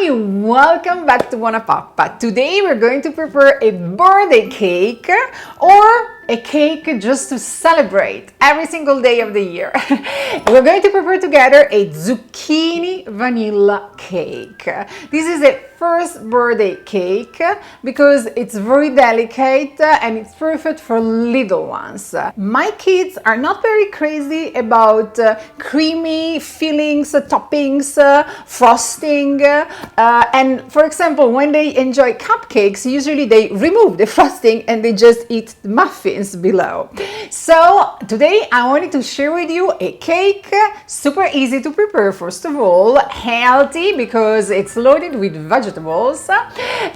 Hi, welcome back to BuonaPappa. Today we're going to prepare a birthday cake or a cake just to celebrate every single day of the year. We're going to prepare together a zucchini vanilla cake. This is a first birthday cake because it's very delicate and it's perfect for little ones. My kids are not very crazy about creamy fillings, toppings, frosting, and for example, when they enjoy cupcakes, usually they remove the frosting and they just eat the muffins below. So today I wanted to share with you a cake, super easy to prepare, first of all, healthy because it's loaded with vegetables,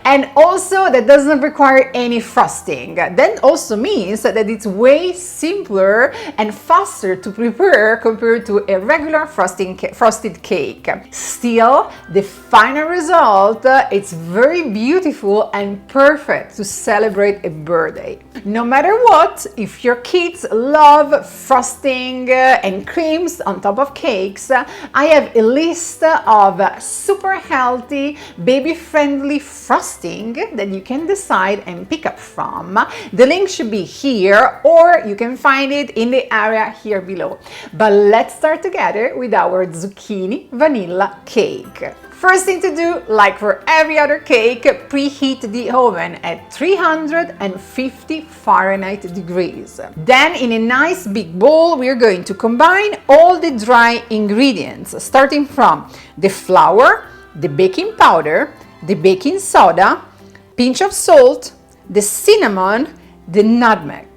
and also that doesn't require any frosting. That also means that it's way simpler and faster to prepare compared to a regular frosted cake. Still, the final result, it's very beautiful and perfect to celebrate a birthday. No matter what, if your kids love frosting and creams on top of cakes, I have a list of super healthy, baby-friendly frosting that you can decide and pick up from. The link should be here, or you can find it in the area here below. But let's start together with our zucchini vanilla cake. First thing to do, like for every other cake, preheat the oven at 350 Fahrenheit degrees. Then in a nice big bowl, we're going to combine all the dry ingredients, starting from the flour, the baking powder, the baking soda, pinch of salt, the cinnamon, the nutmeg.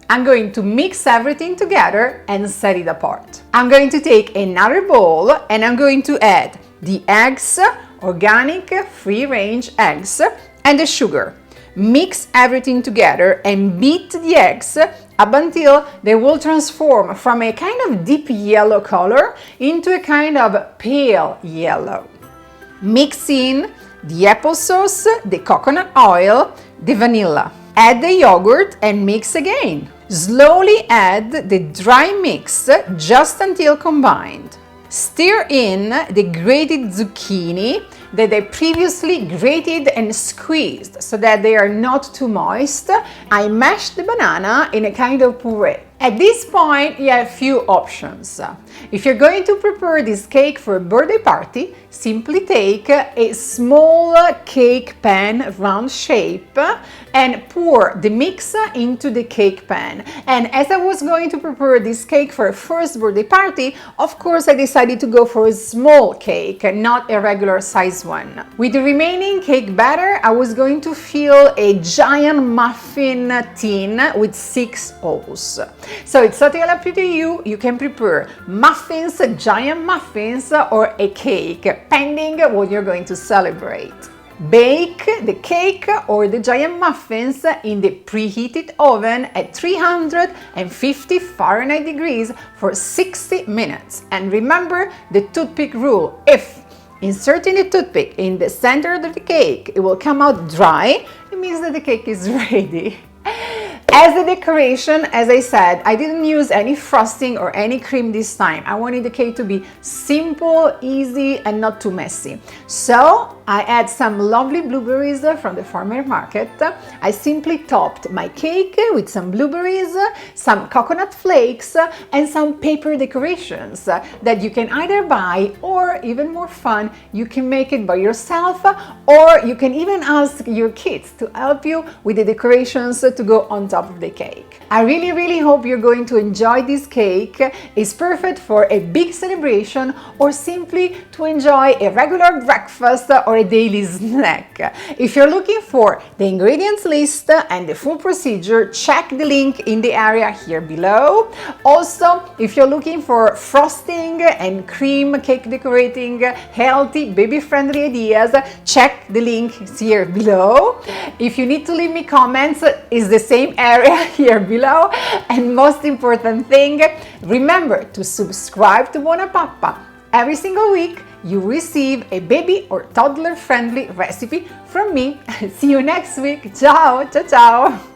I'm going to mix everything together and set it apart. I'm going to take another bowl and I'm going to add the eggs, organic free-range eggs, and the sugar. Mix everything together and beat the eggs up until they will transform from a kind of deep yellow color into a kind of pale yellow. Mix in the applesauce, the coconut oil, the vanilla. Add the yogurt and mix again. Slowly add the dry mix just until combined. Stir in the grated zucchini that I previously grated and squeezed so that they are not too moist. I mashed the banana in a kind of puree. At this point, you have few options. If you're going to prepare this cake for a birthday party, simply take a small cake pan, round shape, and pour the mix into the cake pan. And as I was going to prepare this cake for a first birthday party, of course I decided to go for a small cake, not a regular size one. With the remaining cake batter, I was going to fill a giant muffin tin with 6 holes. So it's totally up to you. You can prepare muffins, giant muffins, or a cake, pending what you're going to celebrate. Bake the cake or the giant muffins in the preheated oven at 350 Fahrenheit degrees for 60 minutes. And remember the toothpick rule. If inserting the toothpick in the center of the cake, it will come out dry, it means that the cake is ready. As a decoration, as I said, I didn't use any frosting or any cream this time. I wanted the cake to be simple, easy, and not too messy. So I add some lovely blueberries from the farmer market. I simply topped my cake with some blueberries, some coconut flakes, and some paper decorations that you can either buy, or even more fun, you can make it by yourself, or you can even ask your kids to help you with the decorations to go on top of the cake. I really hope you're going to enjoy this cake. It's perfect for a big celebration or simply to enjoy a regular breakfast or a daily snack. If you're looking for the ingredients list and the full procedure, check the link in the area here below. Also, if you're looking for frosting and cream cake decorating, healthy, baby-friendly ideas, check the link here below. If you need to leave me comments, it's the same area here below. And most important thing, remember to subscribe to BuonaPappa. Every single week you receive a baby or toddler friendly recipe from me. See you next week. Ciao, ciao, ciao.